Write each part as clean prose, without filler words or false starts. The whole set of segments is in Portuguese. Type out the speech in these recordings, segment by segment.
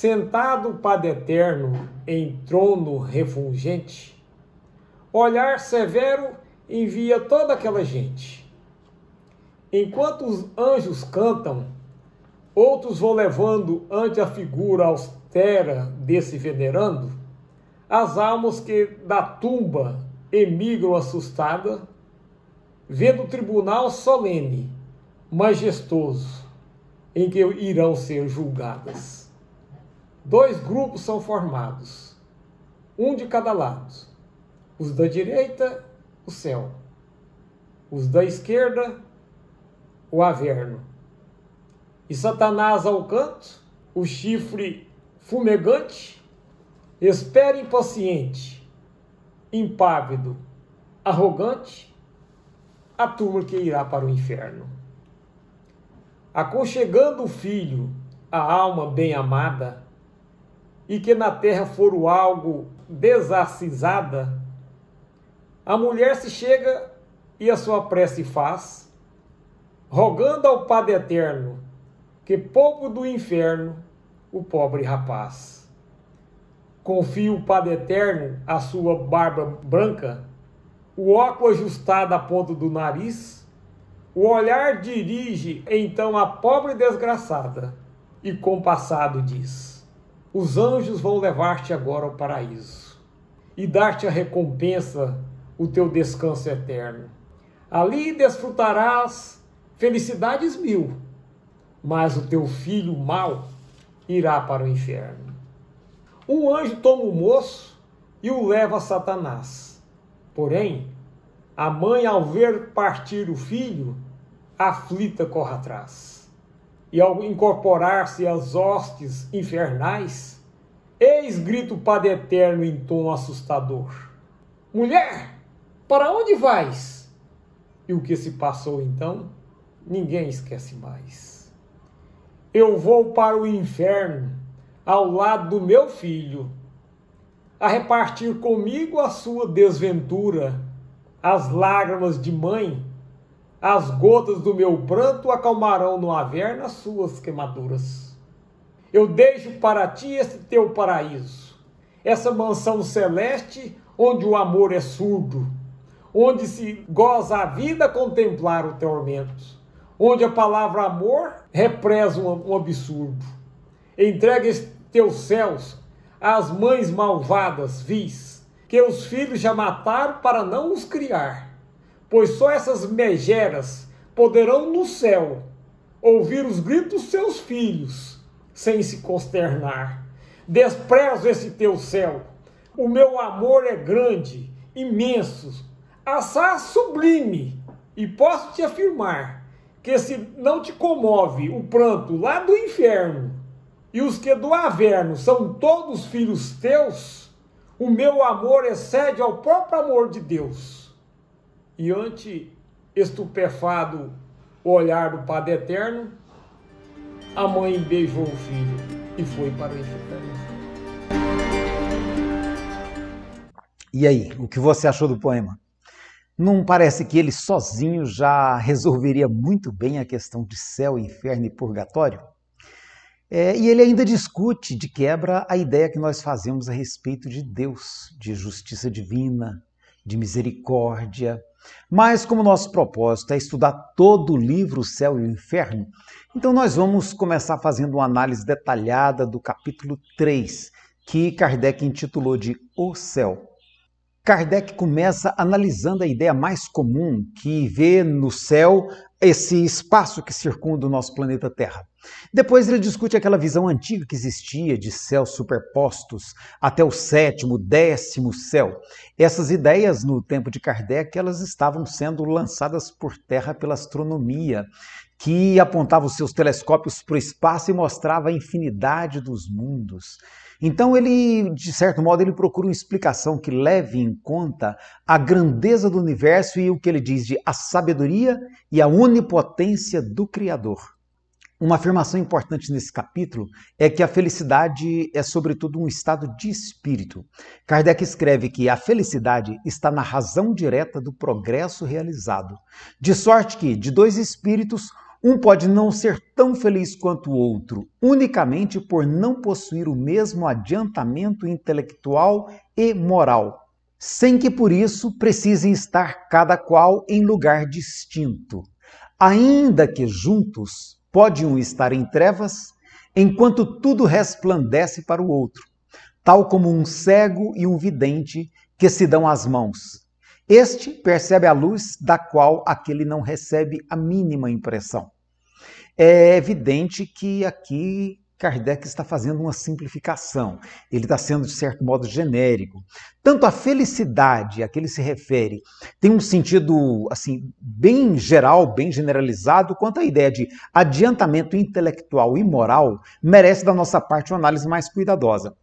Sentado o Padre Eterno em trono refulgente, olhar severo envia toda aquela gente. Enquanto os anjos cantam, outros vão levando ante a figura austera desse venerando, as almas que da tumba emigram assustada, vendo o tribunal solene, majestoso, em que irão ser julgadas. 2 grupos são formados, um de cada lado. Os da direita, o céu. Os da esquerda, o averno. E Satanás ao canto, o chifre fumegante, espera impaciente, impávido, arrogante, a turma que irá para o inferno. Aconchegando o filho, a alma bem amada, e que na terra for o algo desacisada, a mulher se chega e a sua prece faz, rogando ao Padre Eterno que poupe do inferno o pobre rapaz. Confia o Padre Eterno a sua barba branca, o óculos ajustado à ponta do nariz, o olhar dirige então a pobre desgraçada e compassado diz: os anjos vão levar-te agora ao paraíso e dar-te a recompensa, o teu descanso eterno. Ali desfrutarás felicidades 1000, mas o teu filho mau irá para o inferno. Um anjo toma o moço e o leva a Satanás. Porém, a mãe, ao ver partir o filho, aflita corre atrás. E ao incorporar-se às hostes infernais, eis grita o Padre Eterno em tom assustador: mulher, para onde vais? E o que se passou então, ninguém esquece mais. Eu vou para o inferno, ao lado do meu filho, a repartir comigo a sua desventura. As lágrimas de mãe, as gotas do meu pranto acalmarão no averno as suas queimaduras. Eu deixo para ti esse teu paraíso, essa mansão celeste onde o amor é surdo, onde se goza a vida a contemplar o tormento, onde a palavra amor represa um absurdo. Entrega esses teus céus às mães malvadas, vis, que os filhos já mataram para não os criar, pois só essas megeras poderão no céu ouvir os gritos dos seus filhos, sem se consternar. Desprezo esse teu céu, o meu amor é grande, imenso, assaz sublime, e posso te afirmar que se não te comove o pranto lá do inferno, e os que do averno são todos filhos teus, o meu amor excede ao próprio amor de Deus. E ante estupefado o olhar do Padre Eterno, a mãe beijou o filho e foi para o inferno. E aí, o que você achou do poema? Não parece que ele sozinho já resolveria muito bem a questão de céu, inferno e purgatório? E ele ainda discute, de quebra, a ideia que nós fazemos a respeito de Deus, de justiça divina, de misericórdia. Mas como nosso propósito é estudar todo o livro O Céu e o Inferno, então nós vamos começar fazendo uma análise detalhada do capítulo 3, que Kardec intitulou de O Céu. Kardec começa analisando a ideia mais comum que vê no céu esse espaço que circunda o nosso planeta Terra. Depois ele discute aquela visão antiga que existia de céus superpostos até o 7º, 10º céu. Essas ideias, no tempo de Kardec, elas estavam sendo lançadas por terra pela astronomia, que apontava os seus telescópios para o espaço e mostrava a infinidade dos mundos. Então ele, de certo modo, ele procura uma explicação que leve em conta a grandeza do universo e o que ele diz de a sabedoria e a onipotência do Criador. Uma afirmação importante nesse capítulo é que a felicidade é, sobretudo, um estado de espírito. Kardec escreve que a felicidade está na razão direta do progresso realizado, de sorte que, de 2 espíritos, Um pode não ser tão feliz quanto o outro, unicamente por não possuir o mesmo adiantamento intelectual e moral, sem que por isso precisem estar cada qual em lugar distinto. Ainda que juntos, pode um estar em trevas, enquanto tudo resplandece para o outro, tal como um cego e um vidente que se dão as mãos. Este percebe a luz da qual aquele não recebe a mínima impressão. É evidente que aqui Kardec está fazendo uma simplificação. Ele está sendo, de certo modo, genérico. Tanto a felicidade a que ele se refere tem um sentido assim bem geral, bem generalizado, quanto a ideia de adiantamento intelectual e moral merece da nossa parte uma análise mais cuidadosa.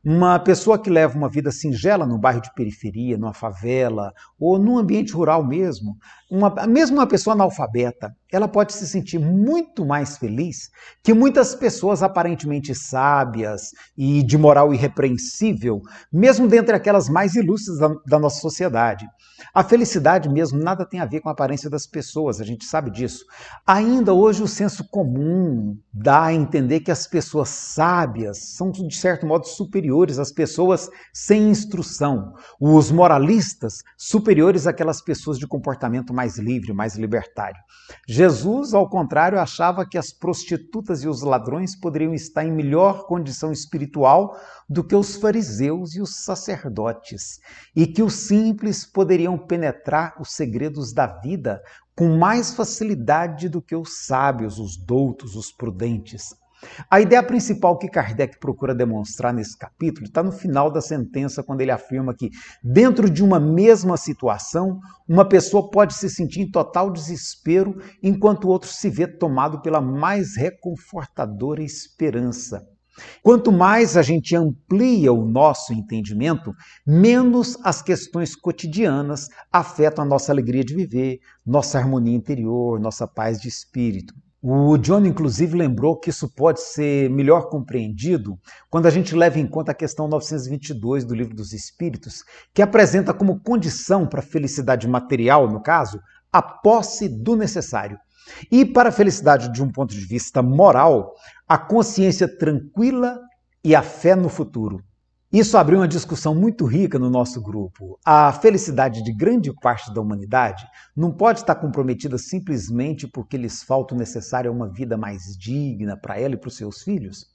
Uma pessoa que leva uma vida singela num bairro de periferia, numa favela ou num ambiente rural mesmo, mesmo uma pessoa analfabeta, ela pode se sentir muito mais feliz que muitas pessoas aparentemente sábias e de moral irrepreensível, mesmo dentre aquelas mais ilustres da nossa sociedade. A felicidade mesmo nada tem a ver com a aparência das pessoas, a gente sabe disso. Ainda hoje o senso comum dá a entender que as pessoas sábias são, de certo modo, superiores às pessoas sem instrução. Os moralistas superiores àquelas pessoas de comportamento mais livre, mais libertário. Jesus, ao contrário, achava que as prostitutas e os ladrões poderiam estar em melhor condição espiritual do que os fariseus e os sacerdotes, e que os simples poderiam penetrar os segredos da vida com mais facilidade do que os sábios, os doutos, os prudentes. A ideia principal que Kardec procura demonstrar nesse capítulo está no final da sentença, quando ele afirma que, dentro de uma mesma situação, uma pessoa pode se sentir em total desespero, enquanto o outro se vê tomado pela mais reconfortadora esperança. Quanto mais a gente amplia o nosso entendimento, menos as questões cotidianas afetam a nossa alegria de viver, nossa harmonia interior, nossa paz de espírito. O John, inclusive, lembrou que isso pode ser melhor compreendido quando a gente leva em conta a questão 922 do Livro dos Espíritos, que apresenta como condição para a felicidade material, no caso, a posse do necessário. E para a felicidade de um ponto de vista moral, a consciência tranquila e a fé no futuro. Isso abriu uma discussão muito rica no nosso grupo. A felicidade de grande parte da humanidade não pode estar comprometida simplesmente porque lhes falta o necessário a uma vida mais digna para ela e para os seus filhos?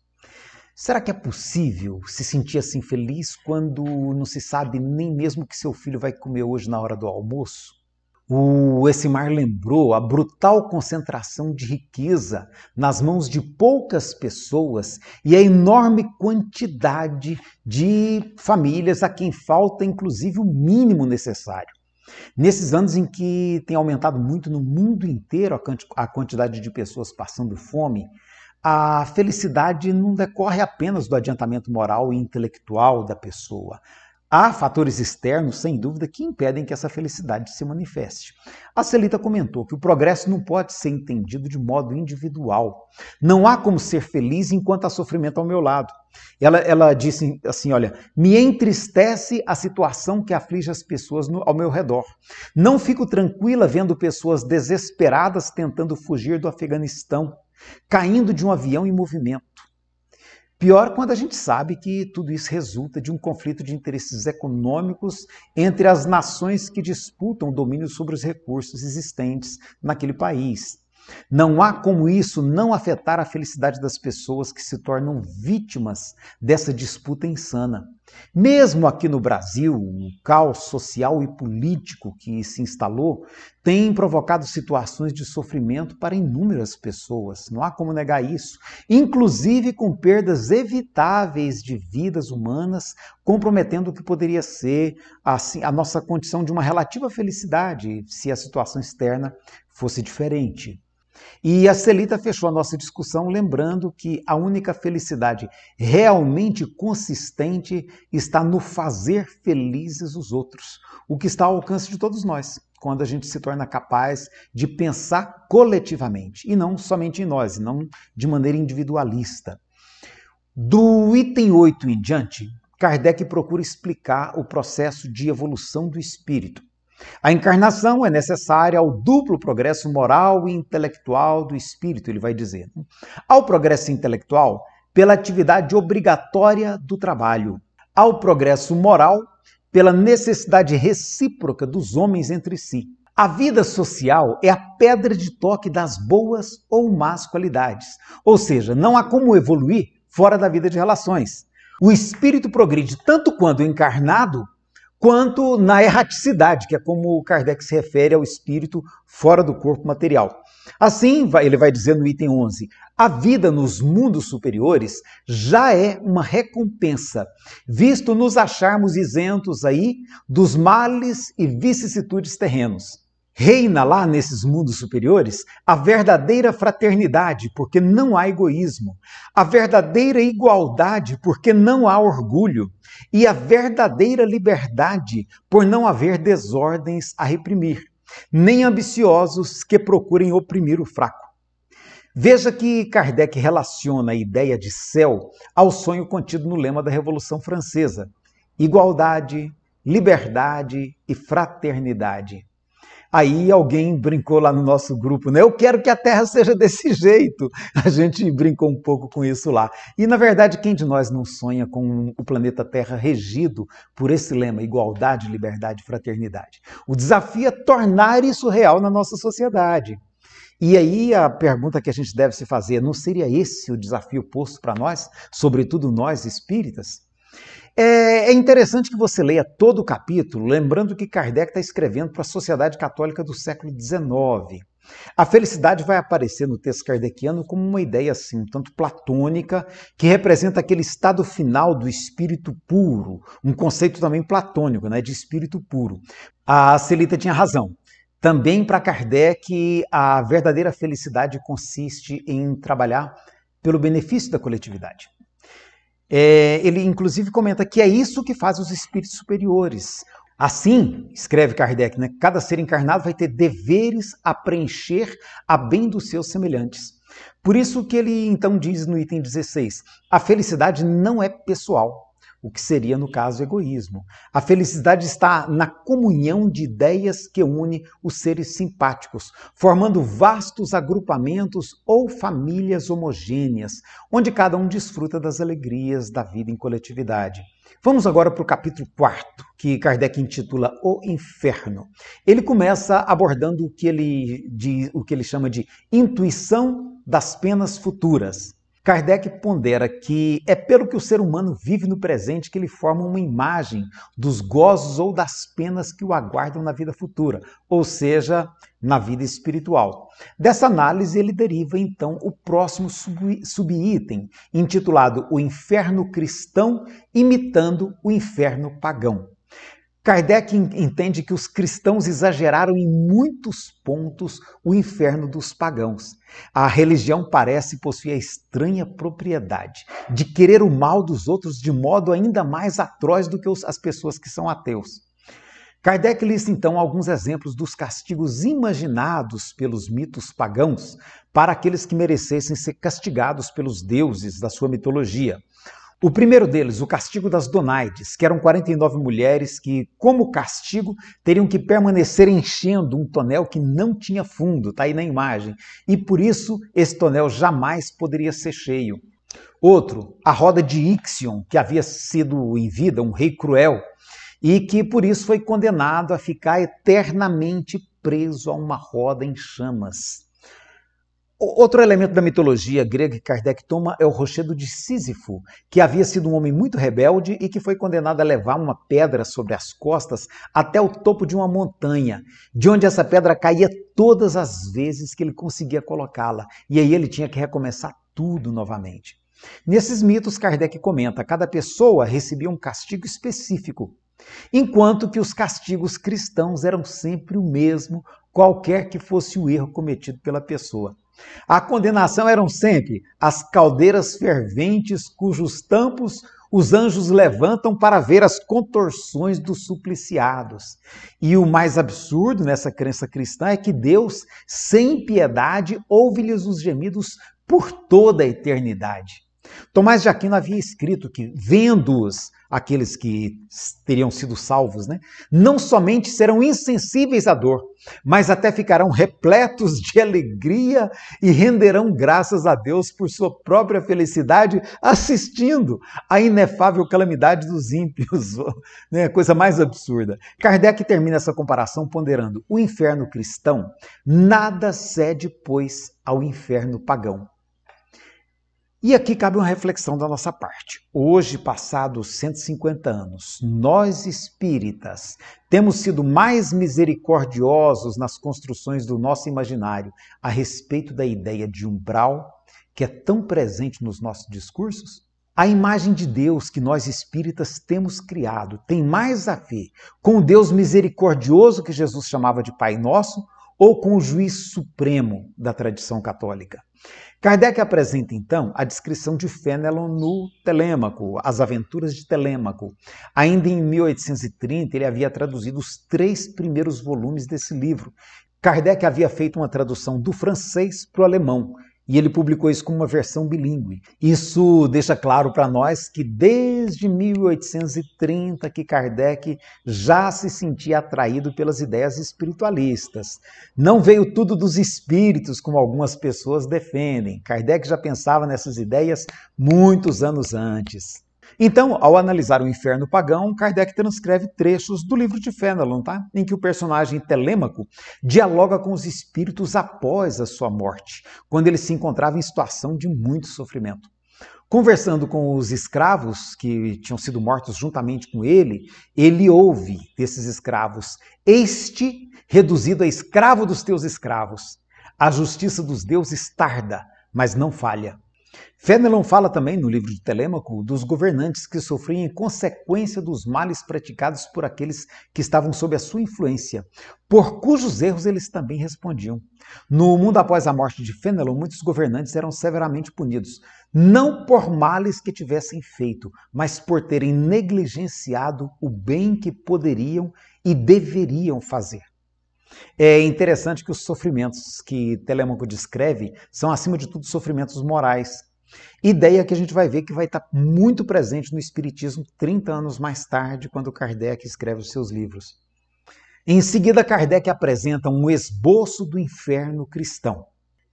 Será que é possível se sentir assim feliz quando não se sabe nem mesmo o que seu filho vai comer hoje na hora do almoço? O Essimar lembrou a brutal concentração de riqueza nas mãos de poucas pessoas e a enorme quantidade de famílias a quem falta, inclusive, o mínimo necessário. Nesses anos em que tem aumentado muito no mundo inteiro a quantidade de pessoas passando fome, a felicidade não decorre apenas do adiantamento moral e intelectual da pessoa. Há fatores externos, sem dúvida, que impedem que essa felicidade se manifeste. A Celita comentou que o progresso não pode ser entendido de modo individual. Não há como ser feliz enquanto há sofrimento ao meu lado. Ela disse assim, olha, me entristece a situação que aflige as pessoas ao meu redor. Não fico tranquila vendo pessoas desesperadas tentando fugir do Afeganistão, caindo de um avião em movimento. Pior quando a gente sabe que tudo isso resulta de um conflito de interesses econômicos entre as nações que disputam o domínio sobre os recursos existentes naquele país. Não há como isso não afetar a felicidade das pessoas que se tornam vítimas dessa disputa insana. Mesmo aqui no Brasil, o caos social e político que se instalou tem provocado situações de sofrimento para inúmeras pessoas. Não há como negar isso. Inclusive com perdas evitáveis de vidas humanas, comprometendo o que poderia ser assim, a nossa condição de uma relativa felicidade, se a situação externa fosse diferente. E a Celita fechou a nossa discussão lembrando que a única felicidade realmente consistente está no fazer felizes os outros, o que está ao alcance de todos nós, quando a gente se torna capaz de pensar coletivamente, e não somente em nós, e não de maneira individualista. Do item 8 em diante, Kardec procura explicar o processo de evolução do espírito. A encarnação é necessária ao duplo progresso moral e intelectual do espírito, ele vai dizer. Ao progresso intelectual, pela atividade obrigatória do trabalho. Ao progresso moral, pela necessidade recíproca dos homens entre si. A vida social é a pedra de toque das boas ou más qualidades, ou seja, não há como evoluir fora da vida de relações. O espírito progride tanto quando encarnado, quanto na erraticidade, que é como Kardec se refere ao espírito fora do corpo material. Assim, ele vai dizer no item 11, a vida nos mundos superiores já é uma recompensa, visto nos acharmos isentos aí dos males e vicissitudes terrenos. Reina lá nesses mundos superiores a verdadeira fraternidade, porque não há egoísmo, a verdadeira igualdade, porque não há orgulho, e a verdadeira liberdade, por não haver desordens a reprimir, nem ambiciosos que procurem oprimir o fraco. Veja que Kardec relaciona a ideia de céu ao sonho contido no lema da Revolução Francesa: igualdade, liberdade e fraternidade. Aí alguém brincou lá no nosso grupo, né? Eu quero que a Terra seja desse jeito. A gente brincou um pouco com isso lá. E, na verdade, quem de nós não sonha com o planeta Terra regido por esse lema, igualdade, liberdade e fraternidade? O desafio é tornar isso real na nossa sociedade. E aí a pergunta que a gente deve se fazer, não seria esse o desafio posto para nós, sobretudo nós espíritas? É interessante que você leia todo o capítulo, lembrando que Kardec está escrevendo para a sociedade católica do século XIX. A felicidade vai aparecer no texto kardeciano como uma ideia assim, um tanto platônica, que representa aquele estado final do espírito puro, um conceito também platônico, né, de espírito puro. A Celita tinha razão. Também para Kardec, a verdadeira felicidade consiste em trabalhar pelo benefício da coletividade. Ele inclusive comenta que é isso que faz os espíritos superiores. Assim, escreve Kardec, né, cada ser encarnado vai ter deveres a preencher a bem dos seus semelhantes. Por isso que ele então diz no item 16, a felicidade não é pessoal, o que seria, no caso, egoísmo. A felicidade está na comunhão de ideias que une os seres simpáticos, formando vastos agrupamentos ou famílias homogêneas, onde cada um desfruta das alegrias da vida em coletividade. Vamos agora para o capítulo 4, que Kardec intitula O Inferno. Ele começa abordando o que ele chama de intuição das penas futuras. Kardec pondera que é pelo que o ser humano vive no presente que ele forma uma imagem dos gozos ou das penas que o aguardam na vida futura, ou seja, na vida espiritual. Dessa análise ele deriva então o próximo subitem, intitulado O Inferno Cristão imitando o Inferno Pagão. Kardec entende que os cristãos exageraram em muitos pontos o inferno dos pagãos. A religião parece possuir a estranha propriedade de querer o mal dos outros de modo ainda mais atroz do que as pessoas que são ateus. Kardec lista então alguns exemplos dos castigos imaginados pelos mitos pagãos para aqueles que merecessem ser castigados pelos deuses da sua mitologia. O primeiro deles, o castigo das Donaides, que eram 49 mulheres que, como castigo, teriam que permanecer enchendo um tonel que não tinha fundo, está aí na imagem, e por isso esse tonel jamais poderia ser cheio. Outro, a roda de Ixion, que havia sido em vida um rei cruel, e que por isso foi condenado a ficar eternamente preso a uma roda em chamas. Outro elemento da mitologia grega que Kardec toma é o rochedo de Sísifo, que havia sido um homem muito rebelde e que foi condenado a levar uma pedra sobre as costas até o topo de uma montanha, de onde essa pedra caía todas as vezes que ele conseguia colocá-la, e aí ele tinha que recomeçar tudo novamente. Nesses mitos, Kardec comenta, cada pessoa recebia um castigo específico, enquanto que os castigos cristãos eram sempre o mesmo, qualquer que fosse o erro cometido pela pessoa. A condenação eram sempre as caldeiras ferventes cujos tampos os anjos levantam para ver as contorções dos supliciados. E o mais absurdo nessa crença cristã é que Deus, sem piedade, ouve-lhes os gemidos por toda a eternidade. Tomás de Aquino havia escrito que, vendo-os, aqueles que teriam sido salvos, não somente serão insensíveis à dor, mas até ficarão repletos de alegria e renderão graças a Deus por sua própria felicidade, assistindo à inefável calamidade dos ímpios. Coisa mais absurda. Kardec termina essa comparação ponderando: o inferno cristão nada cede, pois, ao inferno pagão. E aqui cabe uma reflexão da nossa parte. Hoje, passados 150 anos, nós espíritas temos sido mais misericordiosos nas construções do nosso imaginário a respeito da ideia de umbral, que é tão presente nos nossos discursos? A imagem de Deus que nós espíritas temos criado tem mais a ver com o Deus misericordioso que Jesus chamava de Pai Nosso ou com o juiz supremo da tradição católica? Kardec apresenta, então, a descrição de Fénelon no Telêmaco, As Aventuras de Telêmaco. Ainda em 1830, ele havia traduzido os 3 primeiros volumes desse livro. Kardec havia feito uma tradução do francês para o alemão, e ele publicou isso como uma versão bilíngue. Isso deixa claro para nós que desde 1830 que Kardec já se sentia atraído pelas ideias espiritualistas. Não veio tudo dos espíritos, como algumas pessoas defendem. Kardec já pensava nessas ideias muitos anos antes. Então, ao analisar o inferno pagão, Kardec transcreve trechos do livro de Fénelon, em que o personagem Telêmaco dialoga com os espíritos após a sua morte, quando ele se encontrava em situação de muito sofrimento. Conversando com os escravos que tinham sido mortos juntamente com ele, ele ouve desses escravos: "Este reduzido a escravo dos teus escravos. A justiça dos deuses tarda, mas não falha." Fénelon fala também, no livro de Telêmaco, dos governantes que sofriam em consequência dos males praticados por aqueles que estavam sob a sua influência, por cujos erros eles também respondiam. No mundo após a morte de Fénelon, muitos governantes eram severamente punidos, não por males que tivessem feito, mas por terem negligenciado o bem que poderiam e deveriam fazer. É interessante que os sofrimentos que Telêmaco descreve são, acima de tudo, sofrimentos morais. Ideia que a gente vai ver que vai estar muito presente no Espiritismo 30 anos mais tarde, quando Kardec escreve os seus livros. Em seguida, Kardec apresenta um esboço do inferno cristão.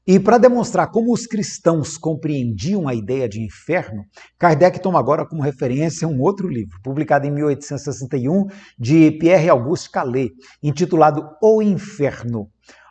E para demonstrar como os cristãos compreendiam a ideia de inferno, Kardec toma agora como referência um outro livro, publicado em 1861, de Pierre-Auguste Calais, intitulado O Inferno.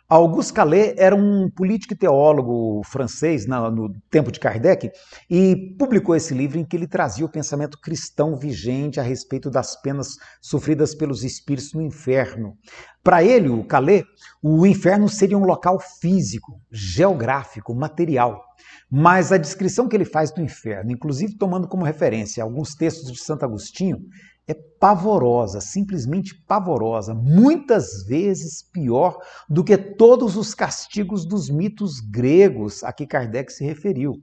Auguste Calais era um político e teólogo francês no tempo de Kardec e publicou esse livro em que ele trazia o pensamento cristão vigente a respeito das penas sofridas pelos espíritos no inferno. Para ele, o Calais, o inferno seria um local físico, geográfico, material. Mas a descrição que ele faz do inferno, inclusive tomando como referência alguns textos de Santo Agostinho, é pavorosa, simplesmente pavorosa, muitas vezes pior do que todos os castigos dos mitos gregos a que Kardec se referiu.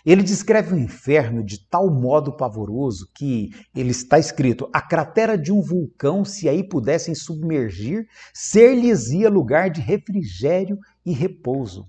Ele descreve o inferno de tal modo pavoroso que ele está escrito: a cratera de um vulcão, se aí pudessem submergir, ser-lhes-ia lugar de refrigério e repouso.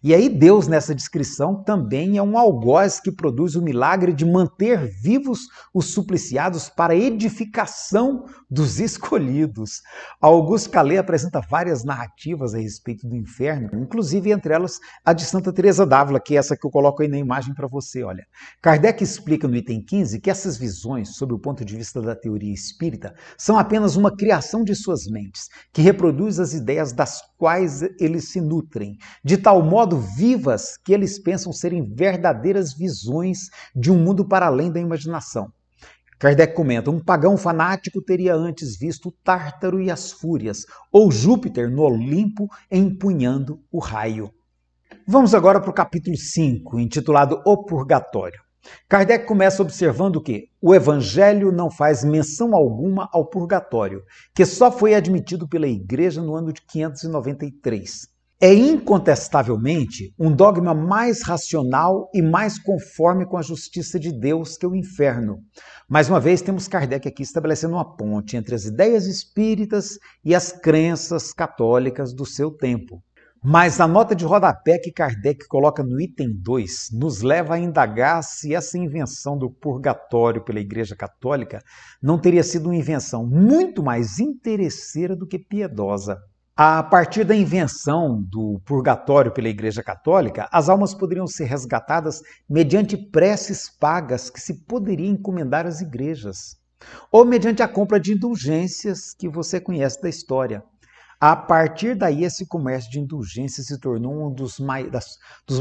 E aí Deus, nessa descrição, também é um algoz que produz o milagre de manter vivos os supliciados para a edificação dos escolhidos. Auguste Calais apresenta várias narrativas a respeito do inferno, inclusive entre elas a de Santa Teresa d'Ávila, que é essa que eu coloco aí na imagem para você, olha. Kardec explica no item 15 que essas visões, sob o ponto de vista da teoria espírita, são apenas uma criação de suas mentes, que reproduz as ideias das quais eles se nutrem, de tal modo vivas que eles pensam serem verdadeiras visões de um mundo para além da imaginação. Kardec comenta: um pagão fanático teria antes visto o Tártaro e as Fúrias, ou Júpiter no Olimpo empunhando o raio. Vamos agora para o capítulo 5, intitulado O Purgatório. Kardec começa observando que o Evangelho não faz menção alguma ao purgatório, que só foi admitido pela Igreja no ano de 593. É incontestavelmente um dogma mais racional e mais conforme com a justiça de Deus que o inferno. Mais uma vez, temos Kardec aqui estabelecendo uma ponte entre as ideias espíritas e as crenças católicas do seu tempo. Mas a nota de rodapé que Kardec coloca no item 2 nos leva a indagar se essa invenção do purgatório pela Igreja Católica não teria sido uma invenção muito mais interesseira do que piedosa. A partir da invenção do purgatório pela Igreja Católica, as almas poderiam ser resgatadas mediante preces pagas que se poderia encomendar às igrejas, ou mediante a compra de indulgências que você conhece da história. A partir daí, esse comércio de indulgências se tornou um dos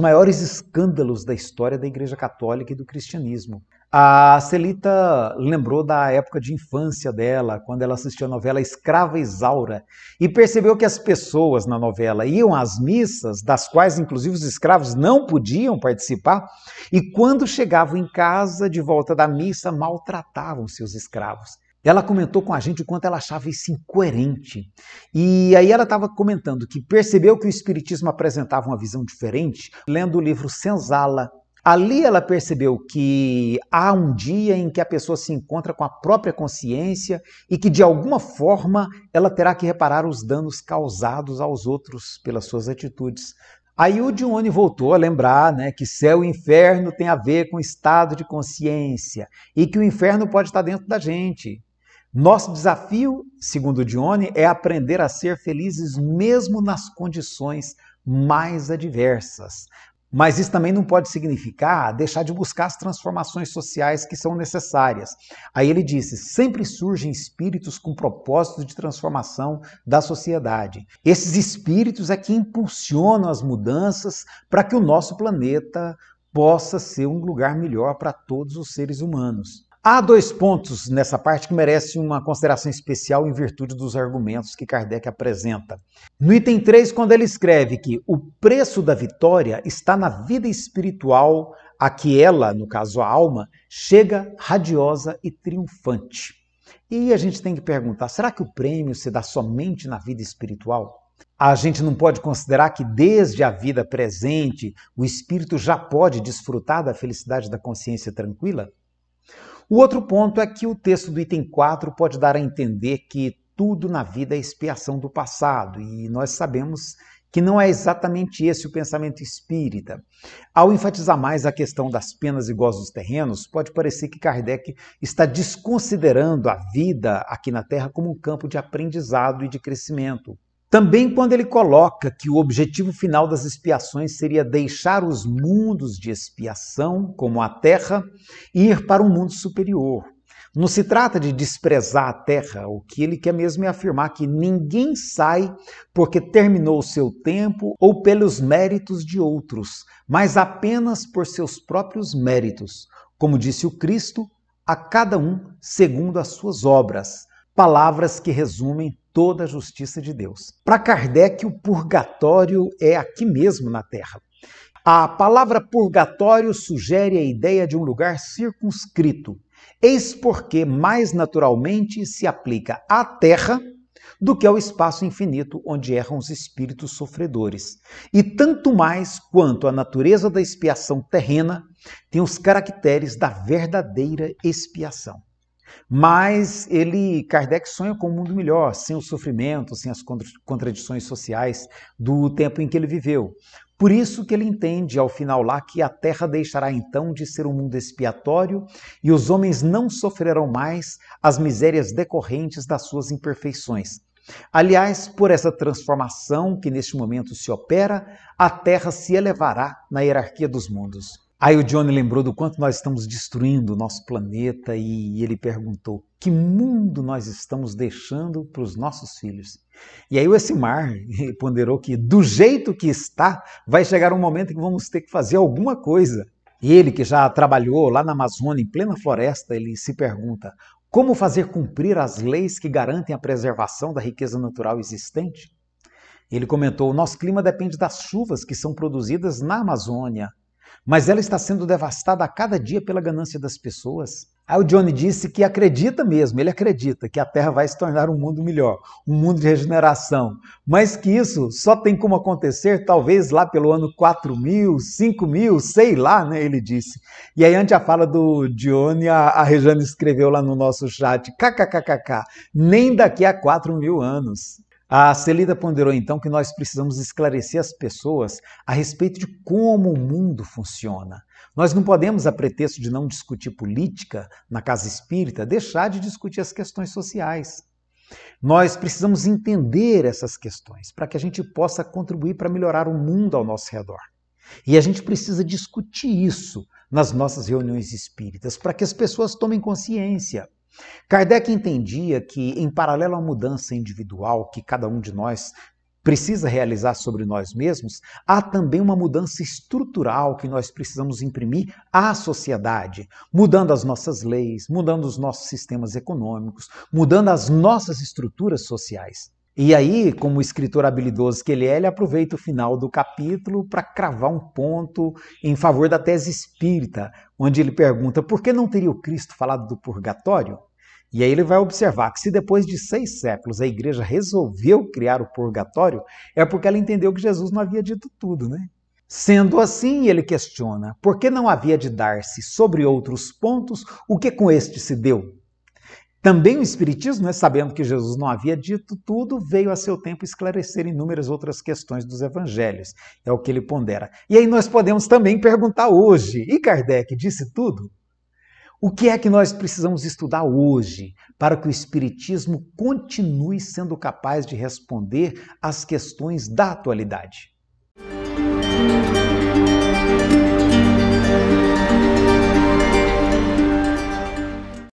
maiores escândalos da história da Igreja Católica e do cristianismo. A Celita lembrou da época de infância dela, quando ela assistiu a novela Escrava Isaura, e percebeu que as pessoas na novela iam às missas, das quais inclusive os escravos não podiam participar, e quando chegavam em casa, de volta da missa, maltratavam seus escravos. Ela comentou com a gente o quanto ela achava isso incoerente. E aí ela estava comentando que percebeu que o Espiritismo apresentava uma visão diferente, lendo o livro Senzala. Ali ela percebeu que há um dia em que a pessoa se encontra com a própria consciência e que, de alguma forma, ela terá que reparar os danos causados aos outros pelas suas atitudes. Aí o Dione voltou a lembrar, que céu e inferno tem a ver com estado de consciência e que o inferno pode estar dentro da gente. Nosso desafio, segundo o Dione, é aprender a ser felizes mesmo nas condições mais adversas. Mas isso também não pode significar deixar de buscar as transformações sociais que são necessárias. Aí ele disse, sempre surgem espíritos com propósito de transformação da sociedade. Esses espíritos é que impulsionam as mudanças para que o nosso planeta possa ser um lugar melhor para todos os seres humanos. Há 2 pontos nessa parte que merecem uma consideração especial em virtude dos argumentos que Kardec apresenta. No item 3, quando ele escreve que o preço da vitória está na vida espiritual a que ela, no caso a alma, chega radiosa e triunfante. E a gente tem que perguntar, será que o prêmio se dá somente na vida espiritual? A gente não pode considerar que desde a vida presente o espírito já pode desfrutar da felicidade da consciência tranquila? O outro ponto é que o texto do item 4 pode dar a entender que tudo na vida é expiação do passado, e nós sabemos que não é exatamente esse o pensamento espírita. Ao enfatizar mais a questão das penas e gozos terrenos, pode parecer que Kardec está desconsiderando a vida aqui na Terra como um campo de aprendizado e de crescimento. Também quando ele coloca que o objetivo final das expiações seria deixar os mundos de expiação, como a Terra, e ir para um mundo superior. Não se trata de desprezar a Terra, o que ele quer mesmo é afirmar que ninguém sai porque terminou o seu tempo ou pelos méritos de outros, mas apenas por seus próprios méritos. Como disse o Cristo, a cada um segundo as suas obras. Palavras que resumem toda a justiça de Deus. Para Kardec, o purgatório é aqui mesmo na Terra. A palavra purgatório sugere a ideia de um lugar circunscrito. Eis porque mais naturalmente se aplica à Terra do que ao espaço infinito onde erram os espíritos sofredores. E tanto mais quanto a natureza da expiação terrena tem os caracteres da verdadeira expiação. Mas Kardec sonha com um mundo melhor, sem o sofrimento, sem as contradições sociais do tempo em que ele viveu. Por isso que ele entende, ao final lá, que a Terra deixará então de ser um mundo expiatório e os homens não sofrerão mais as misérias decorrentes das suas imperfeições. Aliás, por essa transformação que neste momento se opera, a Terra se elevará na hierarquia dos mundos. Aí o Johnny lembrou do quanto nós estamos destruindo o nosso planeta e ele perguntou, que mundo nós estamos deixando para os nossos filhos? E aí o Essimar ponderou que do jeito que está, vai chegar um momento em que vamos ter que fazer alguma coisa. E ele, que já trabalhou lá na Amazônia, em plena floresta, ele se pergunta, como fazer cumprir as leis que garantem a preservação da riqueza natural existente? Ele comentou, o nosso clima depende das chuvas que são produzidas na Amazônia, mas ela está sendo devastada a cada dia pela ganância das pessoas. Aí o Johnny disse que acredita mesmo, ele acredita que a Terra vai se tornar um mundo melhor, um mundo de regeneração, mas que isso só tem como acontecer talvez lá pelo ano 4000, 5000, sei lá, né, ele disse. E aí, ante a fala do Johnny, a Rejane escreveu lá no nosso chat, kkkk, nem daqui a 4000 anos. A Celida ponderou então que nós precisamos esclarecer as pessoas a respeito de como o mundo funciona. Nós não podemos, a pretexto de não discutir política na casa espírita, deixar de discutir as questões sociais. Nós precisamos entender essas questões para que a gente possa contribuir para melhorar o mundo ao nosso redor. E a gente precisa discutir isso nas nossas reuniões espíritas para que as pessoas tomem consciência. Kardec entendia que, em paralelo à mudança individual que cada um de nós precisa realizar sobre nós mesmos, há também uma mudança estrutural que nós precisamos imprimir à sociedade, mudando as nossas leis, mudando os nossos sistemas econômicos, mudando as nossas estruturas sociais. E aí, como escritor habilidoso que ele aproveita o final do capítulo para cravar um ponto em favor da tese espírita, onde ele pergunta por que não teria o Cristo falado do purgatório? E aí ele vai observar que se depois de 6 séculos a igreja resolveu criar o purgatório, é porque ela entendeu que Jesus não havia dito tudo, né? Sendo assim, ele questiona, por que não havia de dar-se sobre outros pontos o que com este se deu? Também o Espiritismo, sabendo que Jesus não havia dito tudo, veio a seu tempo esclarecer inúmeras outras questões dos evangelhos. É o que ele pondera. E aí nós podemos também perguntar hoje, e Kardec disse tudo? O que é que nós precisamos estudar hoje para que o Espiritismo continue sendo capaz de responder às questões da atualidade?